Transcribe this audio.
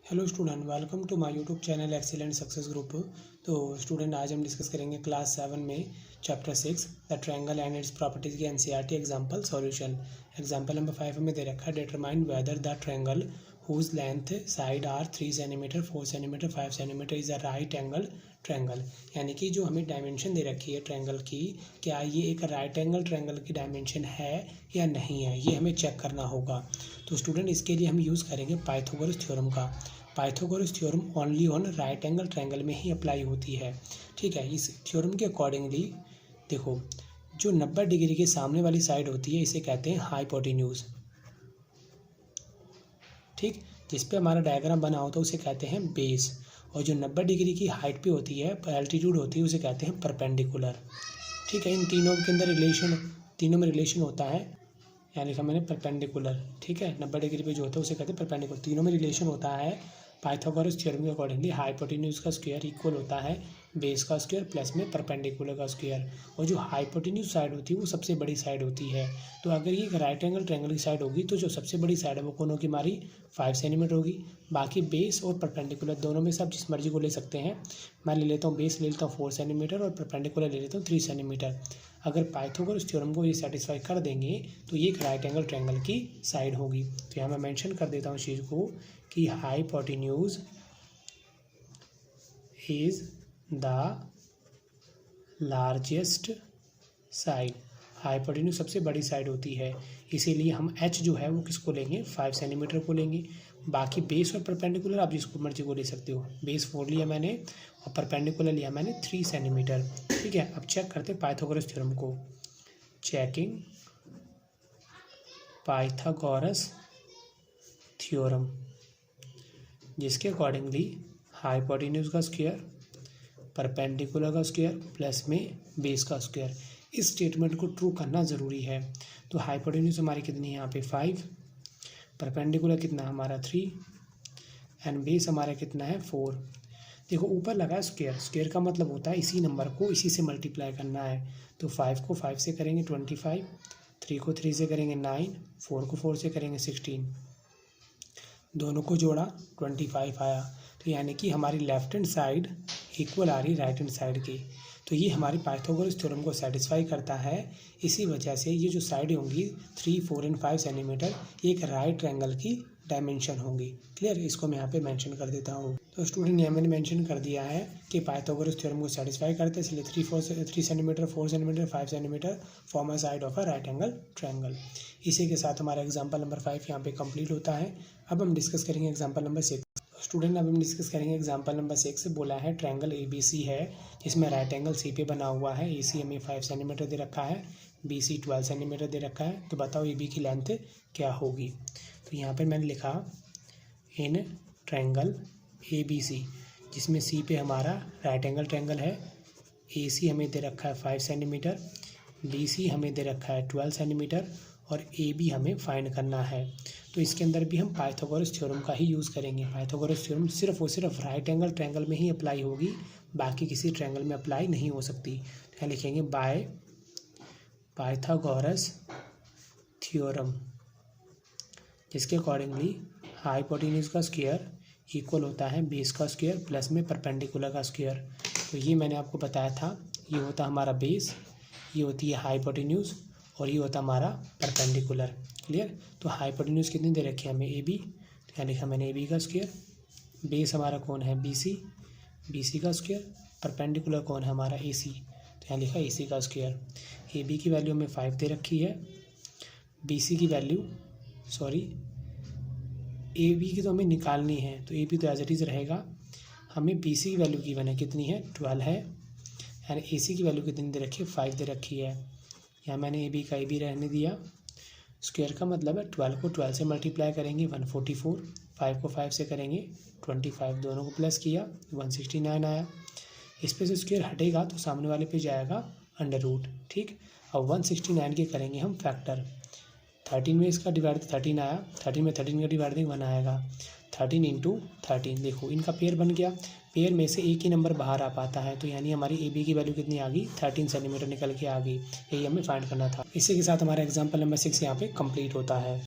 Hello student, welcome to my YouTube channel excellent success group. तो student, आज हम discuss करेंगे क्लास 7 में chapter 6 the triangle and its properties की NCERT example solution. Example number 5 हमें दे रखा है, determine whether the triangle whose length side are 3 centimetre 4 centimetre 5 centimetre is a right angle triangle. यानी कि जो हमें डायमेंशन दे रखी है ट्रायंगल की, क्या ये एक राइट एंगल ट्रायंगल की डायमेंशन है या नहीं है, ये हमें चेक करना होगा। तो स्टूडेंट, इसके लिए हम यूज़ करेंगे पाइथागोरस थ्योरम का। Pythagoras theorem only on right angle triangle में ही अप्लाई होती है। ठीक है, इस थ्योरम के अकॉर्डिंगली देखो, जो 90 डिग्री के सामने वाली साइड होती है इसे कहते हैं हाइपोटेन्यूज। ठीक, जिस पे हमारा डायग्राम बना होता है उसे कहते हैं बेस। और जो 90 डिग्री की हाइट पे होती है, एल्टीट्यूड होती है, उसे कहते हैं परपेंडिकुलर। ठीक है, इन तीनों के अंदर तीनों में रिलेशन होता है। यहाँ लिखा मैंने परपेंडिकुलर। ठीक है, 90 डिग्री पे जो होता है उसे कहते हैं परपेंडिकुलर। तीनों में रिलेशन होता है। पाइथागोरस थ्योरम के अकॉर्डिंगली हाइपोटेन्यूज का स्क्वायर इक्वल होता है बेस का स्क्वायर प्लस में परपेंडिकुलर का स्क्वायर। और जो हाइपोटेन्यूज साइड होती है वो सबसे बड़ी साइड होती है। तो अगर ये एक राइट एंगल ट्रायंगल की साइड होगी तो जो सबसे बड़ी साइड है वो कौन होगी, हमारी 5 सेंटीमीटर होगी। बाकी बेस और परपेंडिकुलर दोनों में से आप जिस मर्जी को ले सकते हैं। मैं ले लेता हूँ बेस ले लेता हूँ 4 सेंटीमीटर और परपेंडिकुलर ले लेता हूँ 3 सेंटीमीटर। अगर पाइथागोरस थ्योरम को ये सेटिस्फाई कर देंगे तो ये एक राइट एंगल ट्रायंगल की साइड होगी। तो यहाँ मैं मेंशन कर देता हूँ इस चीज़ को कि hypotenuse is the largest side. Hypotenuse सबसे बड़ी साइड होती है, इसीलिए हम एच जो है वो किसको लेंगे, 5 सेंटीमीटर को लेंगे। बाकी बेस और परपेंडिकुलर आप जिसको मर्जी को ले सकते हो। बेस 4 लिया मैंने और परपेंडिकुलर लिया मैंने 3 सेंटीमीटर। ठीक है, अब चेक करते हैं पाइथागोरस थ्योरम को। चेकिंग पाइथागोरस थ्योरम, जिसके अकॉर्डिंगली हाइपोटेन्यूज का स्क्वायर, परपेंडिकुलर का स्क्वायर प्लस में बेस का स्क्वायर, इस स्टेटमेंट को ट्रू करना ज़रूरी है। तो हाइपोटेन्यूज हमारी कितनी है यहाँ पे 5, परपेंडिकुलर कितना हमारा 3 एंड बेस हमारा कितना है 4। देखो ऊपर लगा है स्क्वायर, स्क्वायर का मतलब होता है इसी नंबर को इसी से मल्टीप्लाई करना है। तो 5 को 5 से करेंगे 25, 3 को 3 से करेंगे 9, 4 को 4 से करेंगे 16, दोनों को जोड़ा 25 आया। तो यानी कि हमारी लेफ्ट हैंड साइड इक्वल आ रही राइट हैंड साइड की। तो ये हमारी पाइथागोरस थ्योरम को सेटिस्फाई करता है। इसी वजह से ये जो साइड होंगी 3, 4 एंड 5 सेंटीमीटर, ये एक राइट ट्रायंगल की डायमेंशन होंगी। क्लियर, इसको मैं यहाँ पे मेंशन कर देता हूँ। तो स्टूडेंट, यहाँ मैंने मेंशन कर दिया है कि पाइथागोरस थ्योरम को सेटिस्फाई करते हैं, इसलिए 3 centimetre 4 centimetre 5 centimetre form a side of a right angle triangle. इसी के साथ हमारा एग्जाम्पल नंबर 5 यहाँ पे कंप्लीट होता है। अब हम डिस्कस करेंगे एग्जाम्पल नंबर 6। स्टूडेंट, अब हम डिस्कस करेंगे एग्जाम्पल नंबर 6। बोला है ट्रायंगल ABC है जिसमें राइट एंगल सी पे बना हुआ है। AC हमें 5 सेंटीमीटर दे रखा है, BC 12 सेंटीमीटर दे रखा है। तो बताओ AB की लेंथ क्या होगी। तो यहाँ पर मैंने लिखा इन ट्रायंगल ABC जिसमें C पे हमारा राइट एंगल ट्रायंगल है, AC हमें दे रखा है 5 सेंटीमीटर, BC हमें दे रखा है 12 सेंटीमीटर और AB हमें फाइंड करना है। तो इसके अंदर भी हम पाइथागोरस थ्योरम का ही यूज़ करेंगे। पाइथागोरस थ्योरम सिर्फ और सिर्फ राइट एंगल ट्रायंगल में ही अप्लाई होगी, बाकी किसी ट्रायंगल में अप्लाई नहीं हो सकती। तो यहाँ लिखेंगे बाय पाइथागोरस थ्योरम, जिसके अकॉर्डिंगली हाइपोटेन्यूज का स्क्वायर इक्वल होता है बेस का स्क्वायर प्लस में परपेंडिकुलर का स्क्वायर। तो ये मैंने आपको बताया था, ये होता हमारा बेस, ये होती है हाइपोटेन्यूज और ये होता हमारा परपेंडिकुलर। क्लियर। तो हाइपोटेन्यूज कितनी दे रखी है हमें AB, तो यहाँ लिखा मैंने AB का स्क्वायर, बेस हमारा कौन है BC का स्क्वायर, परपेंडिकुलर कौन है हमारा AC, तो यहाँ लिखा AC का स्क्वायर। AB की वैल्यू हमें 5 दे रखी है, BC की वैल्यू AB की तो हमें निकालनी है, तो AB तो एज इट इज़ रहेगा। हमें BC की वैल्यू गिवन है, कितनी है 12 है, एंड AC की वैल्यू कितनी दे रखी है 5 दे रखी है। यहाँ मैंने AB का AB रहने दिया। स्क्वायर का मतलब है 12 को 12 से मल्टीप्लाई करेंगे 144, 5 को 5 से करेंगे 25, दोनों को प्लस किया 169 आया। इस पे से स्क्वायर हटेगा तो सामने वाले पे जाएगा अंडर रूट। ठीक, अब 169 के करेंगे हम फैक्टर। 13 में इसका डिवाइड 13 आया, 13 में 13 का डिवाइड 1 आएगा, 13 इंटू 13। देखो इनका पेयर बन गया, पेयर में से एक ही नंबर बाहर आ पाता है। तो यानी हमारी AB की वैल्यू कितनी आ गई, 13 सेंटीमीटर निकल के आ गई। यही हमें फाइंड करना था। इसी के साथ हमारा एग्जाम्पल नंबर 6 यहाँ पे कंप्लीट होता है।